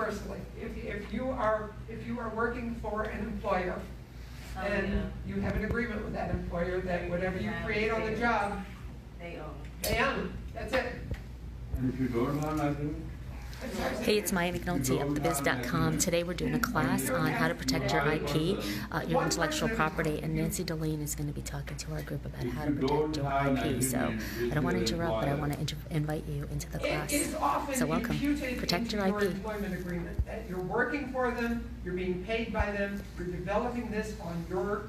universally. If you are working for an employer, and you have an agreement with that employer that whatever you create on the job, they own. That's it. And if you don't have an agreement? Hey, it's Maya McNulty of UPTHEBIZ.com. Today we're doing a class on how to protect your IP, your intellectual property, and Nancy Delain is going to be talking to our group about how to protect your IP. So I don't want to interrupt, but I want to invite you into the class. So welcome. Protect your IP. Employment agreement that you're working for them, you're being paid by them, you're developing this on your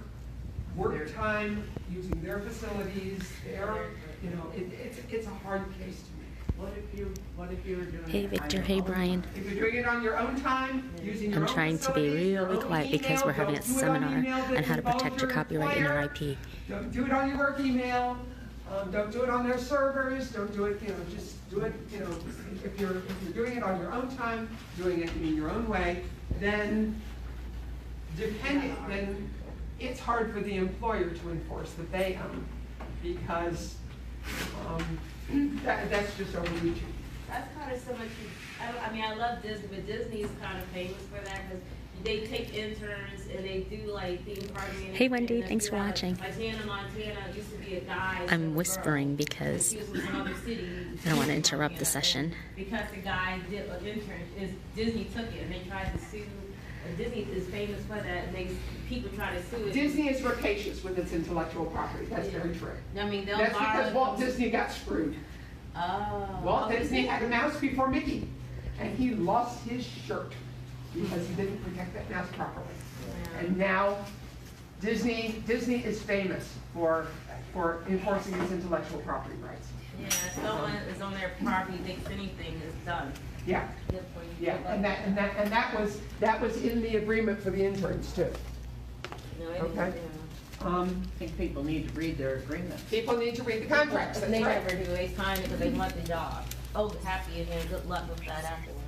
work time, using their facilities, it's a hard case to me. What if you were doing Hey Victor, hey Brian. If you're doing it on your own time, using your I'm own trying to be facilities, really quiet because we're having a seminar on how to protect your copyright and your IP. Don't do it on your work email. Don't do it on their servers. Don't do it, just do it, if you're doing it on your own time, doing it in your own way, then it's hard for the employer to enforce that they own, because that's just overreaching. That's kind of so much. I love Disney, but Disney is kind of famous for that because they take interns and they do like theme parties. Hey Wendy, thanks for watching. Like Hannah Montana used to be a guy. I'm whispering because I don't want to interrupt the session. Because the guy did an intern, Disney took it and they tried to sue. Disney is famous for that, and people try to sue it. Disney is rapacious with its intellectual property. That's very true. I mean, that's because Walt Disney got screwed. Walt Disney had a mouse before Mickey, and he lost his shirt because he didn't protect that mouse properly. Yeah. And now Disney is famous for enforcing its intellectual property rights. Yeah, if someone is on their property, thinks anything is done. Yeah. Yeah, and that was in the agreement for the interns too. No, okay. I think people need to read their agreements. People need to read the contracts. And they never do. They sign it because they want the job. Oh, happy again. Good luck with that afterwards.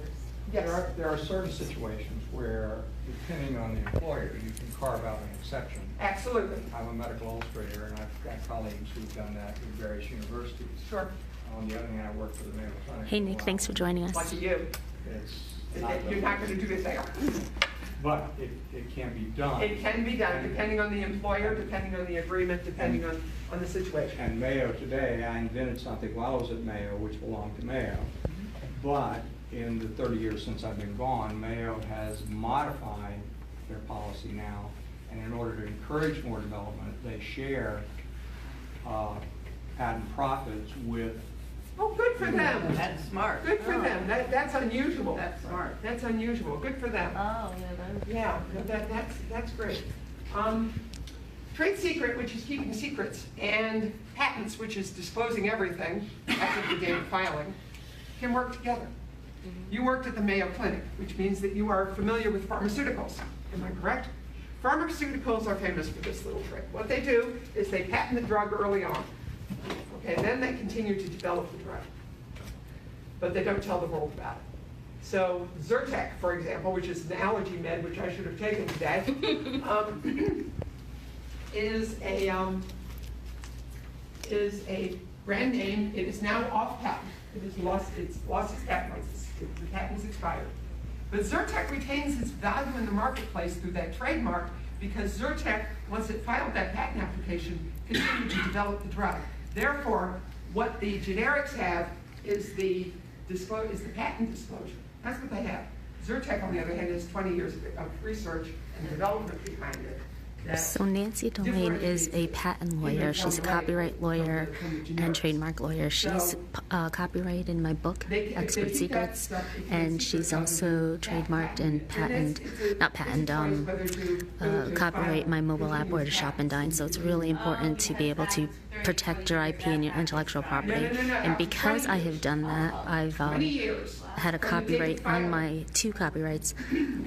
Yes. There are certain situations where, depending on the employer, you can carve out an exception. Absolutely. I'm a medical illustrator, and I've got colleagues who've done that at various universities. Sure. On the other hand, I work for the Mayo Clinic. Hey Nick, thanks for joining us. Lucky you. You're not going to do it there. But it can be done. It can be done, depending on the employer, depending on the agreement, depending on the situation. And Mayo today, I invented something while I was at Mayo, which belonged to Mayo. But in the 30 years since I've been gone, Mayo has modified their policy now. And in order to encourage more development, they share patent profits with. Oh, good for them. That's smart. Good for them. That's unusual. That's smart. That's unusual. Good for them. Oh, yeah. Yeah, that's great. Trade secret, which is keeping secrets, and patents, which is disclosing everything after the date of filing, can work together. You worked at the Mayo Clinic, which means that you are familiar with pharmaceuticals. Am I correct? Pharmaceuticals are famous for this little trick. What they do is they patent the drug early on. Okay, then they continue to develop the drug, but they don't tell the world about it. So Zyrtec, for example, which is an allergy med, which I should have taken today, is a brand name. It is now off patent. It has lost its patent license. The patent is expired. But Zyrtec retains its value in the marketplace through that trademark because Zyrtec, once it filed that patent application, continued to develop the drug. Therefore, what the generics have is the patent disclosure. That's what they have. Zyrtec, on the other hand, has 20 years of research and development behind it. So Nancy Delain is a patent lawyer. She's a copyright lawyer and trademark lawyer. She's copyrighted in my book, Expert Secrets, and she's also trademarked and copyright my mobile app, Where to Shop and Dine. So it's really important to be able to protect your IP and your intellectual property. And because I have done that, I've had a copyright on my 2 copyrights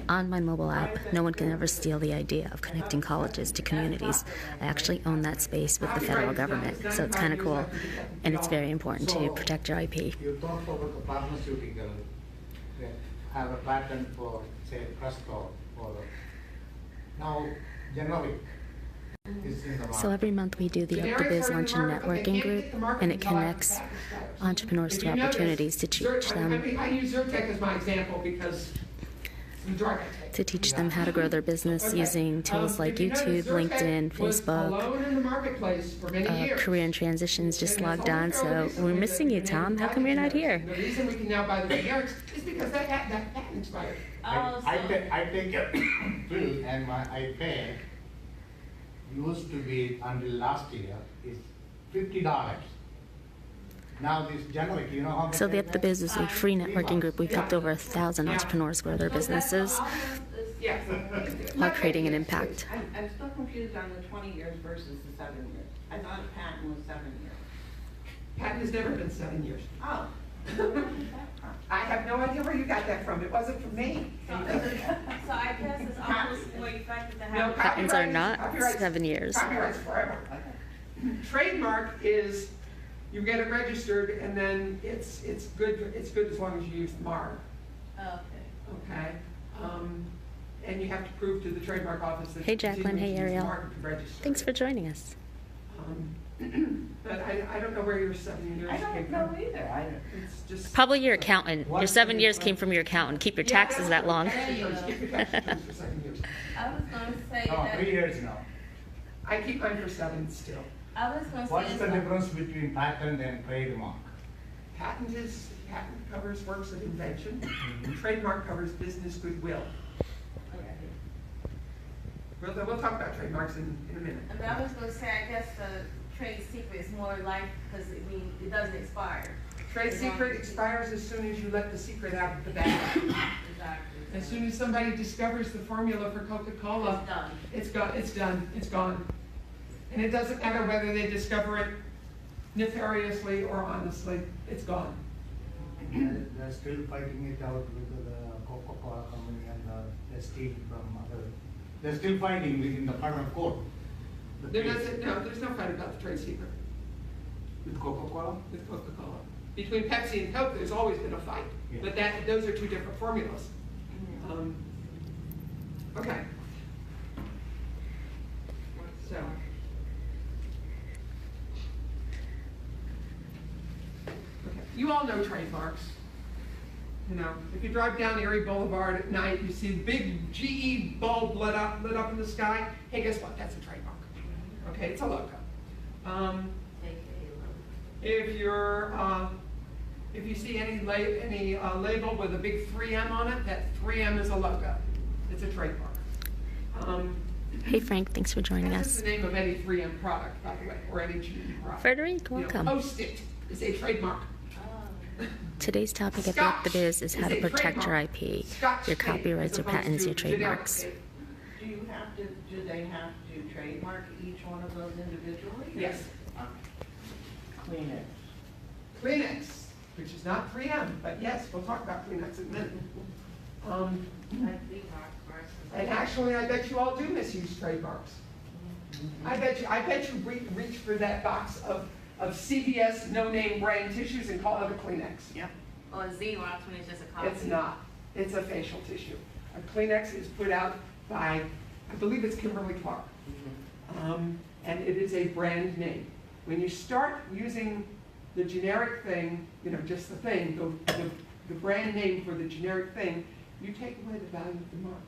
on my mobile app. No one can ever steal the idea of connecting colleges to communities. I actually own that space with the federal government, so it's kind of cool, and it's very important to protect your IP. You talk about the pharmaceutical that have a patent for, say, Cresco or now generic. So every month we do the UPTHEBIZ Lunch and Networking Group, and it connects entrepreneurs to opportunities to teach them. I use Zyrtec as my example because You drive a tape. to teach them how to grow their business using tools like YouTube, LinkedIn, Facebook. Alone in the marketplace for many years. Career and Transitions just logged on, so we're missing you, Tom. How come you're not here? The reason we can now buy the generics is because that patent expired. Oh, so, I take a bill and I pay, used to be until last year, is $50. Now this generic, you know how much? So the I UPTHEBIZ pay? is a free networking group. We've helped over 1,000 entrepreneurs grow their businesses Yes. while creating an impact. I'm still confused on the 20 years versus the 7 years. I thought a patent was 7 years. Patent has never been 7 years. Oh. I have no idea where you got that from. It wasn't from me. so I guess it's almost more effective to No, have. Patents are copyright- not copyright's- 7 years. Copyright's forever. Trademark is, you get it registered and then it's good as long as you use the mark, Okay. okay? And you have to prove to the trademark office that. Hey, you Jacqueline. continue Hey, to use the Ariel. mark and register Thanks it. for joining us. But I don't know where your 7 years I came don't from. know either. It's just. Probably your accountant. Your 7 years came from your accountant. Keep your Yeah, taxes that's that long. what tax returns, keep your tax returns for 7 years. I was gonna say No, that. 3 years now. I keep mine for 7 still. I was gonna say. What's the it's like- difference between patent and trademark? Patent covers works of invention. Trademark covers business goodwill. We'll talk about trademarks in a minute. And I was gonna say, I guess the trade secret is more like, because it doesn't expire. Trade secret expires as soon as you let the secret out of the bag. Exactly. As soon as somebody discovers the formula for Coca-Cola, It's done. it's done, it's gone. And it doesn't matter whether they discover it nefariously or honestly, it's gone. They're still fighting it out with the Coca-Cola company and the steel from other, they're still fighting within the federal court. There's no fight about the trade secret With Coca-Cola? with Coca-Cola. Between Pepsi and Coke, there's always been a fight, Yeah. but those are two different formulas. Okay. So. Okay. You all know trademarks. You know, if you drive down Erie Boulevard at night, you see the big GE bulb lit up in the sky. Hey, guess what? That's a trademark. Okay, it's a logo. If you see any label with a big 3M on it, that 3M is a logo. It's a trademark. Hey, Frank. Thanks for joining That's us. just the name of any 3M product, by the way, or any GE product. Frederic, You know, welcome. Post-it is a trademark. Today's topic at the Scotch UPTHEBIZ is how to is a protect your trademark. IP, Scotch your tape copyrights, as your opposed patents, to your generic trademarks. tape. Do they have to trademark each one of those individually? Yes. Kleenex. Kleenex, which is not 3M, but yes, we'll talk about Kleenex in a minute. And actually, I bet you all do misuse trademarks. I bet you reach for that box of CVS no-name brand tissues and call it a Kleenex. Yep. Or Xerox when it's just a copy. It's not. It's a facial tissue. A Kleenex is put out by, I believe it's Kimberly-Clark. And it is a brand name. When you start using the generic thing, you know, just the thing, the brand name for the generic thing, you take away the value of the mark.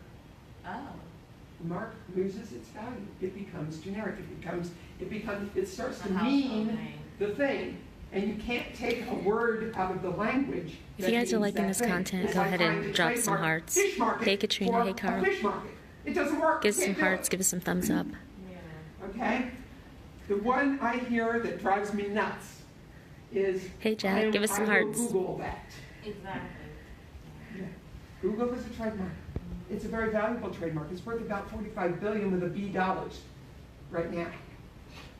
Oh. The mark loses its value. It becomes generic. It starts to A household mean name. the thing, and you can't take a word out of the language. If that you guys are means liking that this thing. content, It's go like ahead trying and to drop some trademark hearts. fish market Hey, Katrina. for Hey, a Carl. fish market. It doesn't work. Give us You some can't do hearts. it. Give us some thumbs up. Yeah. Okay? The one I hear that drives me nuts is. Hey, Jack, give us some I will hearts. Google that. Exactly. Yeah. Google is a trademark. It's a very valuable trademark. It's worth about $45 billion with a B dollars right now.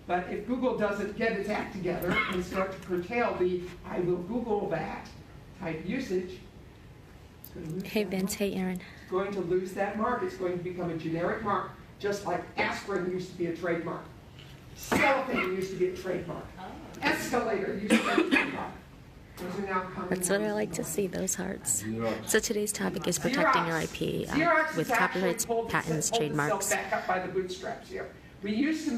But if Google doesn't get its act together and start to curtail the "I will Google that" type usage, it's going to lose Hey, that Vince. mark. Hey, Aaron. It's going to lose that mark. It's going to become a generic mark, just like aspirin used to be a trademark. Cellophane used to be a trademark. Escalator used to be a trademark. Those are now common That's what I nouns like in to life. see, those hearts. Xerox. So today's topic is protecting your IP Xerox with has actually copyrights, pulled patents, itself trademarks. back up by the bootstraps here. We used to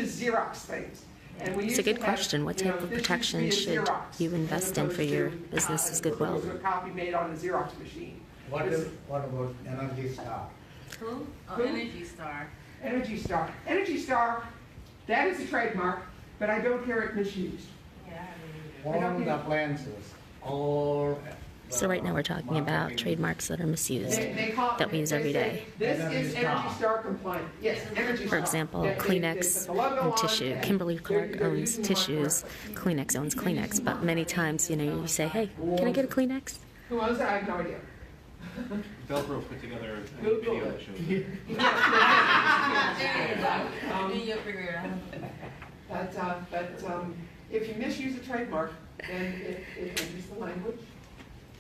Xerox things. And we It's used a good to have, question. What you know, type of this used to protection be a should Xerox, you invest as in for opposed your to, business's as goodwill? opposed to a copy made on a Xerox machine. What about Energy Star? Who? Oh, Who? Energy Star. Energy Star. Energy Star, that is a trademark, but I don't hear it misused. Yeah, I haven't either. Home appliances, all. So right now we're talking about trademarks that are misused, They call it- that we use every they say, day. This Energy is Star. Energy Star compliant. Yes, Energy Star. For example, They put the Kleenex logo and on, tissue. and Kimberly Clark they're owns using the mark tissues. correctly. Kleenex owns Kleenex, but many times, you say, hey, can I get a Kleenex? Who owns that? I have no idea. Velcro put together a Google video it. that shows it. There you go. Then you'll figure it out. But if you misuse a trademark, then it enters the language.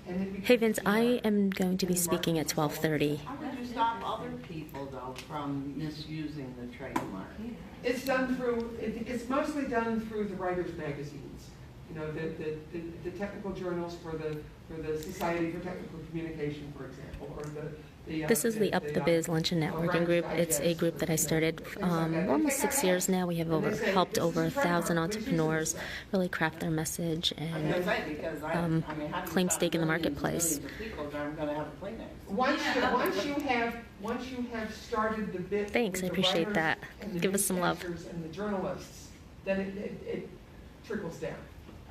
And it Hey becomes Vince, I am going to be speaking at 12:30. How would you stop other people though from misusing the trademark? It's done through, it's mostly done through the writers' magazines. The technical journals for the Society for Technical Communication, for example, or the. This is the Up the Biz Lunch and Networking Group. It's a group that I started almost 6 years now. We have helped over 1,000 entrepreneurs really craft their message and claim stake in the marketplace. Once you have started the bit. Thanks, with I the appreciate writers that. and the Give us some love. newscasters and the journalists, then it trickles down.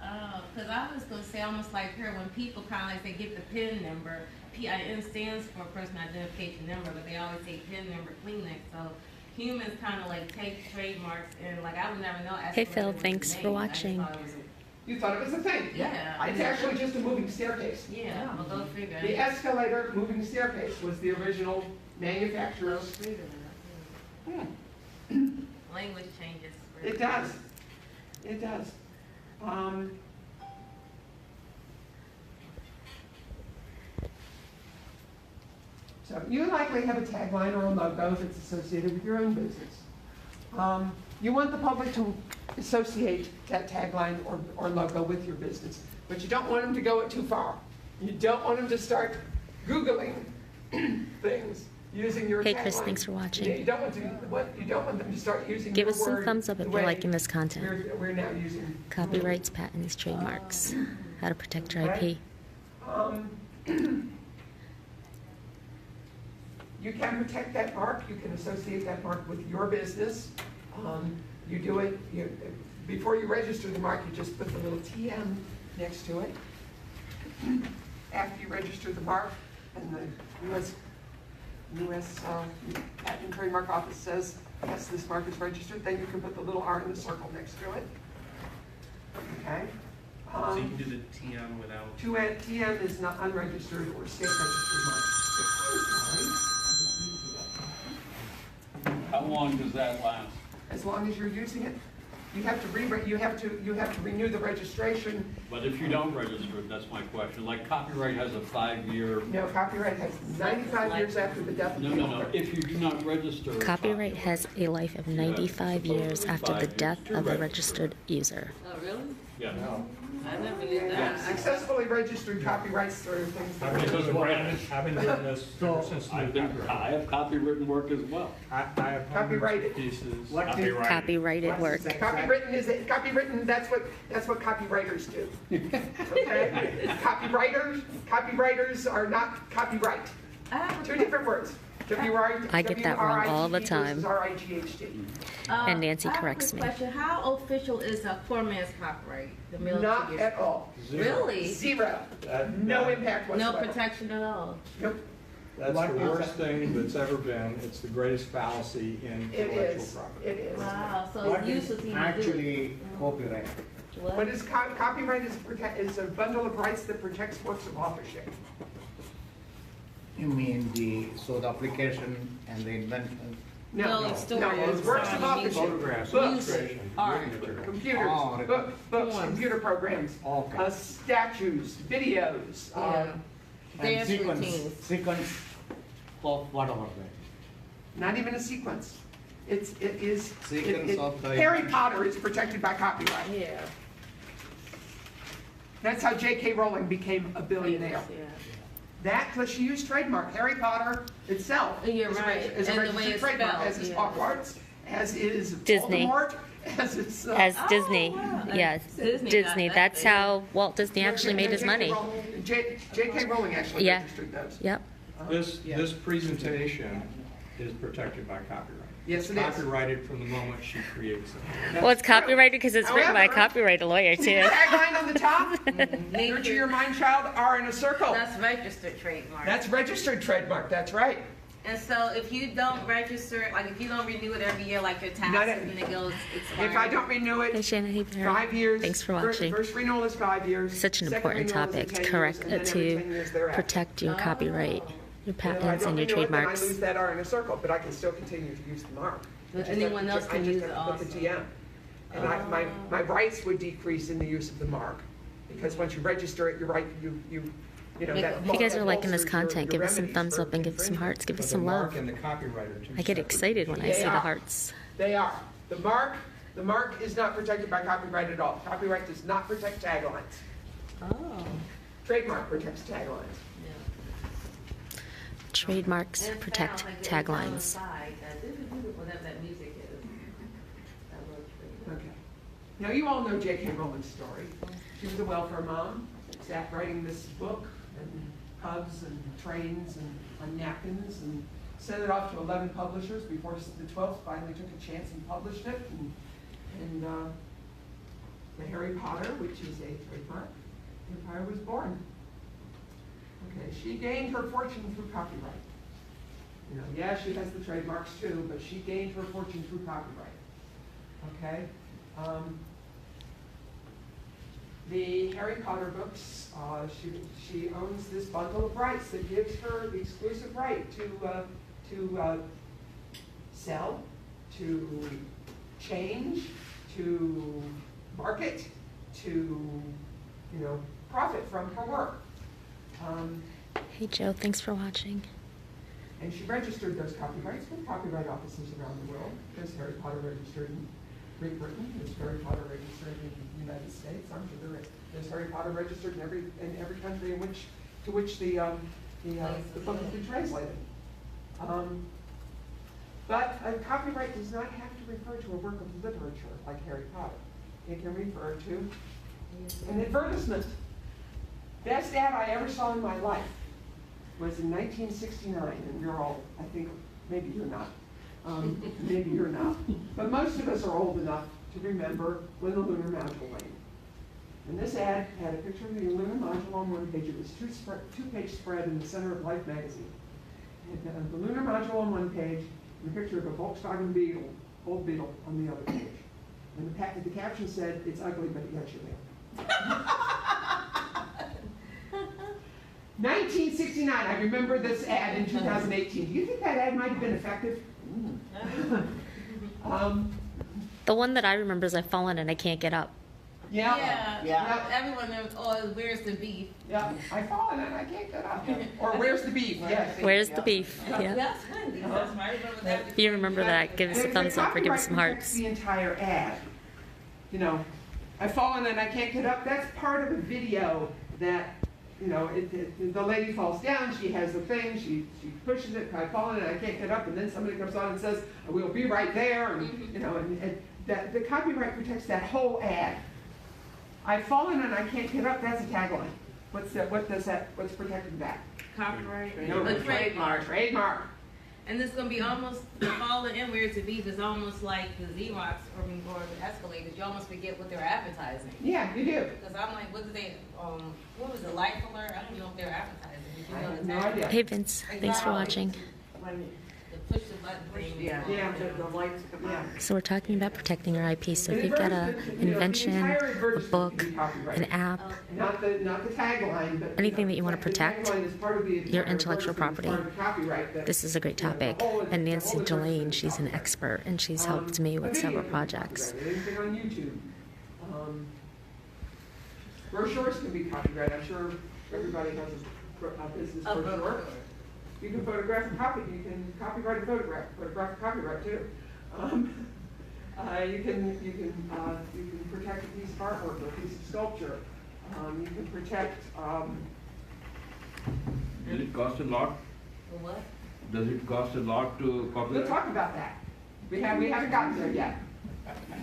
Oh, because I was going to say almost like her, when people kind of like they get the PIN number, PIN stands for personal identification number, but they always say PIN number Kleenex. So humans kind of like take trademarks and like I would never know. Hey, Phil, thanks for watching. You thought it was a thing? Yeah. It's actually just a moving staircase. Yeah, well, go figure. The escalator moving staircase was the original manufacturer's. Language changes. It does. It does. So you likely have a tagline or a logo that's associated with your own business. You want the public to associate that tagline or logo with your business, but you don't want them to go it too far. You don't want them to start Googling things using your tagline. Hey, Chris, thanks for watching. You don't want them to start using Give your us some word thumbs up the if you're way liking this content. we're now using Copyrights, patents, trademarks, how to protect your IP. You can protect that mark. You can associate that mark with your business. You do it, before you register the mark, you just put the little TM next to it. After you register the mark, and the U.S. Patent and Trademark Office says, yes, this mark is registered, then you can put the little R in the circle next to it. Okay? So you can do the TM without. TM is not unregistered or state registered mark. How long does that last? As long as you're using it. You have to renew the registration. But if you don't register it, that's my question. Like copyright has a 5-year. No, copyright has 95 years after the death of the No. author. If you do not register. Copyright has a life of 95 years after the death of the registered user. Oh, really? Yeah. I never knew that. Successfully registered copyrights are things that. Because I've been doing this ever since I have copywritten work as well. I have Copyrighted. pieces. What is- Copyrighted work. Copywritten, that's what copywriters do. Okay? Copywriters are not copyright. I have a Two different words. I get that wrong all the time. versus R-I-G-H-T. And Nancy I have a corrects quick me. question. How official is a poor man's copyright? The military Not is- at all. Really? Zero. No impact No whatsoever. protection at all. Nope. That's What the is worst that? thing that's ever been. It's the greatest fallacy in It intellectual is. property. It is. Wow, so What it's is useless even actually copyright? What is copyright is a bundle of rights that protects works of authorship. You mean the application and the invention? No, it's stories. No, it's works of authorship. Photographs, Books, Music, art. computers, Oh, books, Forms. computer programs, Okay. statues, videos. Yeah. And Dance sequence routines. of whatever that. Not even a sequence. It is. Sequence of the- Harry Potter is protected by copyright. Yeah. That's how J.K. Rowling became a billionaire. Yeah. That plus she used trademark. Harry Potter itself You're is right. is a And the way registered it's trademark, spelled, as is yeah. Hogwarts, as is Disney. Voldemort, as is... As Disney, wow. yes, Disney Disney. got that That's big. how Walt Disney actually made his money. J.K. Rowling actually Yeah. registered those. Yep. This presentation is protected by copyright. Yes, it It's is. copyrighted from the moment she creates it. Well, it's copyrighted because it's written by a However- copyright lawyer too. Tagline on the top, nurture your mind, child, are in a circle. That's registered trademark. That's registered trademark, that's right. And so if you don't register, like if you don't renew it every year, like your Not taxes, it. and it goes expired. If I don't renew Hey it, Shannon, hey Barry. 5 years. Thanks for First- watching. First renewal is 5 years. Such an second important renewal is topic 10 years, correct and then every 10 to years thereafter. protect your copyright, your If I patents, don't and your renew it, then I trademarks. lose that R in a circle, but I can still continue to use the mark. But I just have anyone to- else I can just use have it to put the also. TM. And my rights would decrease in the use of the mark, because once you register it, you're right, you know, that. If you guys are liking this bolsters your content, give us some remedies thumbs for up and give us some infringement. hearts, give us But some the love. mark and the copyright are two I get separate excited when I They see the are. hearts. They are. The mark is not protected by copyright at all. Copyright does not protect taglines. Oh. Trademark protects taglines. Trademarks And it protect sounds like it was on the taglines. side that this is whatever that music is. That looks pretty good. Okay. Now, you all know J.K. Rowling's story. She was a welfare mom, sat writing this book, and pubs and trains and on napkins, and sent it off to 11 publishers before the 12th finally took a chance and published it. And the Harry Potter, which is a trademark, empire was born. Okay, she gained her fortune through copyright. You know, yeah, she has the trademarks too, but she gained her fortune through copyright. Okay? The Harry Potter books, she owns this bundle of rights that gives her the exclusive right to sell, to change, to market, to, you know, profit from her work. Hey Joe, thanks for watching. And she registered those copyrights with copyright offices around the world. There's Harry Potter registered in Great Britain, there's Harry Potter registered in the United States. I'm sure there's Harry Potter registered in every country to which the book has been translated. But a copyright does not have to refer to a work of literature like Harry Potter. It can refer to an advertisement. Best ad I ever saw in my life was in 1969, and you're all, I think, maybe you're not. Maybe you're not. But most of us are old enough to remember when the lunar module landed. And this ad had a picture of the lunar module on one page. It was two-page spread in the center of Life magazine. It had the lunar module on one page, and a picture of a Volkswagen Beetle, old Beetle, on the other page. And the caption said, "It's ugly, but it gets you there." 1969, I remember this ad in 2018. Do you think that ad might have been effective? The one that I remember is I've fallen and I can't get up. Yeah. Yeah. Everyone knows, oh, where's the beef? Yeah, I've fallen and I can't get up. Or where's the beef? Yes. Where's the beef? Yeah. That's Wendy's, that's right. I remember that. If you remember that, give us a thumbs up or give us some Copyright protects hearts. the entire ad. You know, I've fallen and I can't get up. That's part of a video that, you know, the lady falls down, she has the thing, she pushes it, I've fallen and I can't get up, and then somebody comes on and says, "We'll be right there," and, you know, and that the copyright protects that whole ad. I've fallen and I can't get up, that's a tagline. What's protecting that? Copyright. No, The trademark. Trademark. And this is gonna be almost, the falling and where's the beef is almost like the Xerox or the escalators. You almost forget what they're advertising. Yeah, you do. Because I'm like, what did they, what was it, Life Alert? I don't know if they're advertising. Did you I know have the no tag? idea. Hey Vince, thanks for watching. The push the button thing. Yeah, the lights come on. So we're talking about protecting your IP. So if you've got an invention, a book, an app, Not the tagline, but. anything that you want to the protect, tagline is part of the your entire intellectual advertisement, property. it's part of the copyright that- This is a great topic. And Nancy Delain, she's an expert, and she's helped me with several projects. Anything on YouTube. Brochures can be copyrighted. I'm sure everybody has a business brochure. You can photograph a copy. You can copyright a photograph. Photograph a copyright too. You can protect a piece of artwork or a piece of sculpture. You can protect. Does it cost a lot? For what? Does it cost a lot to We'll copyright? talk about that. We haven't gotten there yet.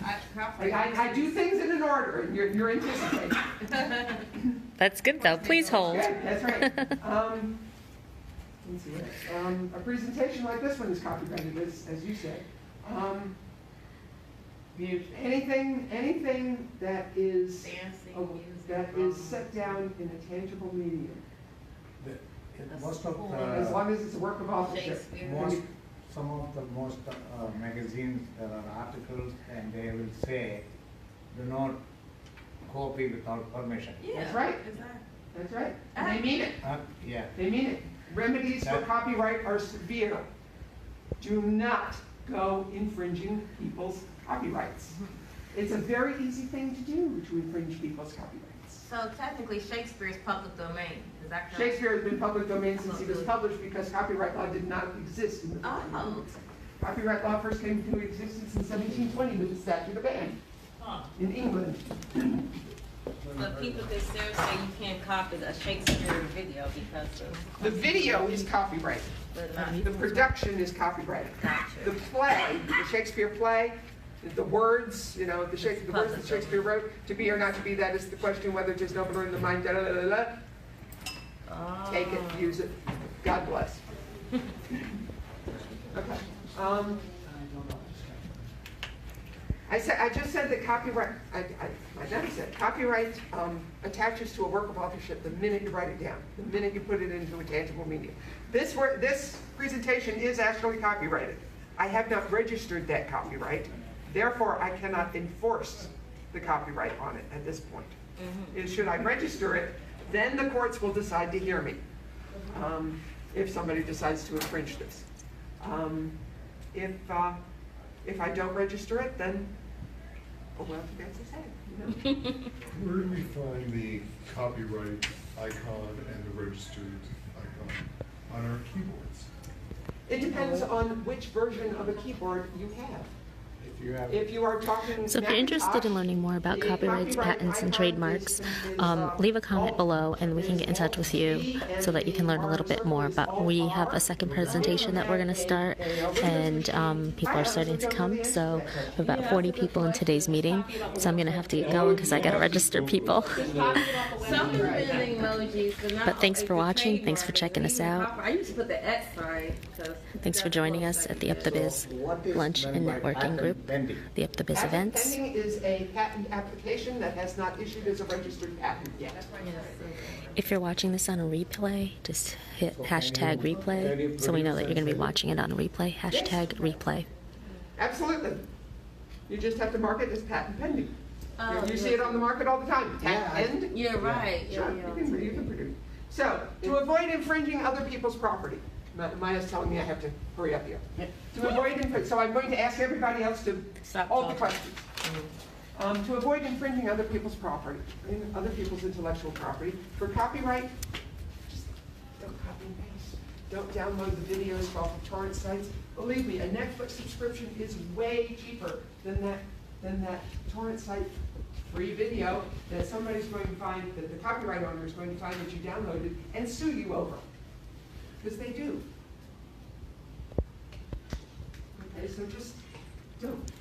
I do things in an order, and you're anticipating. That's good though. Please hold. Good, that's right. Let's see what else. A presentation like this one is copyrighted, as you said. Anything that is Dancing, that music, is set down in a tangible medium, Most of as long as it's a work of authorship. Shakespeare. some of the most magazines, there are articles, and they will say, do not copy without permission. Yeah, That's right. Exactly. That's right. And they mean it. Yeah. They mean it. Remedies for That- copyright are severe. Do not go infringing people's copyrights. It's a very easy thing to do, to infringe people's copyrights. So technically Shakespeare is public domain, is that correct? Shakespeare has been public domain since he was published because copyright law did not exist in the Oh. Copyright law first came into existence in 1720 with the Statute of Anne in England. But people could still say you can't copy a Shakespeare video because of, The video is copyrighted. but not. The production is copyrighted. Gotcha. The play, the Shakespeare play, the words, the words that Shakespeare wrote, to be or not to be, that is the question, whether it is nobler in the mind, da, da, da, da, da. Oh. Take it, use it. God bless. Okay. I just said that copyright, I never said, copyright attaches to a work of authorship the minute you write it down, the minute you put it into a tangible medium. This presentation is actually copyrighted. I have not registered that copyright, therefore I cannot enforce the copyright on it at this point. Should I register it, then the courts will decide to hear me, if somebody decides to infringe this. If I don't register it, then, oh well, that's the same. Where do we find the copyright icon and the registered icon on our keyboards? It depends on which version of a keyboard you have. If you have If you are talking So if you're interested in Macintosh, learning more about the copyrights, copyright patents, and icon trademarks, leave a comment below and we can get in touch with you so that you can learn a little bit more. But we have a second presentation that we're going to start, and people are starting to come. So we have about 40 people in today's meeting. So I'm going to have to get going because I got to register people. Some people using emojis, But thanks for watching. Thanks for checking us out. I used to put the X sign. Thanks for joining us at the UPTHEBIZ Lunch and Networking Group, the UPTHEBIZ Patent events. pending is a patent application that has not issued as a registered patent yet. If you're watching this on a replay, just hit hashtag replay so we know that you're going to be watching it on a replay. Hashtag replay. Absolutely. You just have to mark it as patent pending. Oh, You see it on the market all the time. Patent pending. You're right. Sure, you can produce. So, to avoid infringing other people's property, Maya's telling me I have to hurry up here. To avoid, so I'm going to ask everybody else to Stop hold the talking. questions. To avoid infringing other people's property, other people's intellectual property, for copyright, just don't copy and paste. Don't download the videos off of torrent sites. Believe me, a Netflix subscription is way cheaper than that torrent site free video that somebody's going to find, that the copyright owner is going to find that you downloaded and sue you over. Because they do. Okay, so just don't.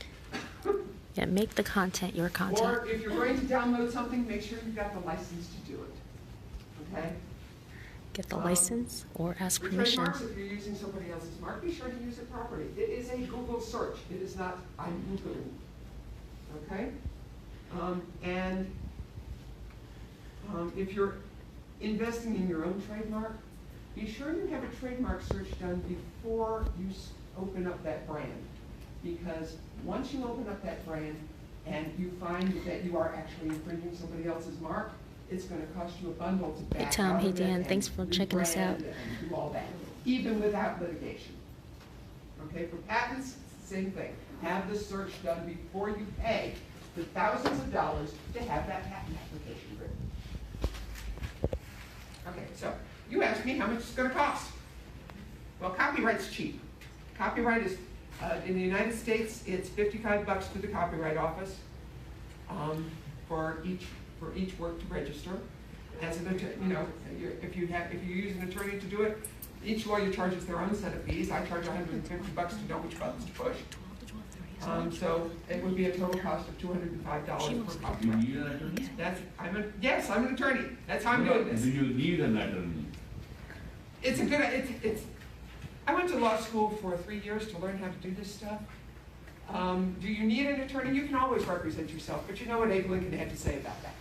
Yeah, make the content your content. Or if you're going to download something, make sure you've got the license to do it. Okay? Get the license or ask For permission. trademarks, if you're using somebody else's mark, be sure to use it properly. It is a Google search. It is not I'm Googling. Okay? If you're investing in your own trademark, be sure you have a trademark search done before you open up that brand. Because once you open up that brand and you find that you are actually infringing somebody else's mark, it's going to cost you a bundle to back Hey, Tom. out Hey, of it Dan. and Thanks for checking us out. rebrand and do all that, even without litigation. Okay, for patents, it's the same thing. Have the search done before you pay the thousands of dollars to have that patent application written. Okay, so you asked me how much it's going to cost. Well, copyright's cheap. Copyright is, in the United States, it's $55 to the Copyright Office for each work to register. As an attorney, if you use an attorney to do it, each lawyer charges their own set of fees. I charge $150 to know which buttons to push. So it would be a total cost of $205 per copy. You need an attorney? Yes, I'm an attorney. That's how I'm doing this. Do you need an attorney? It's a good, I went to law school for 3 years to learn how to do this stuff. Do you need an attorney? You can always represent yourself, but you know what Abe Lincoln had to say about that.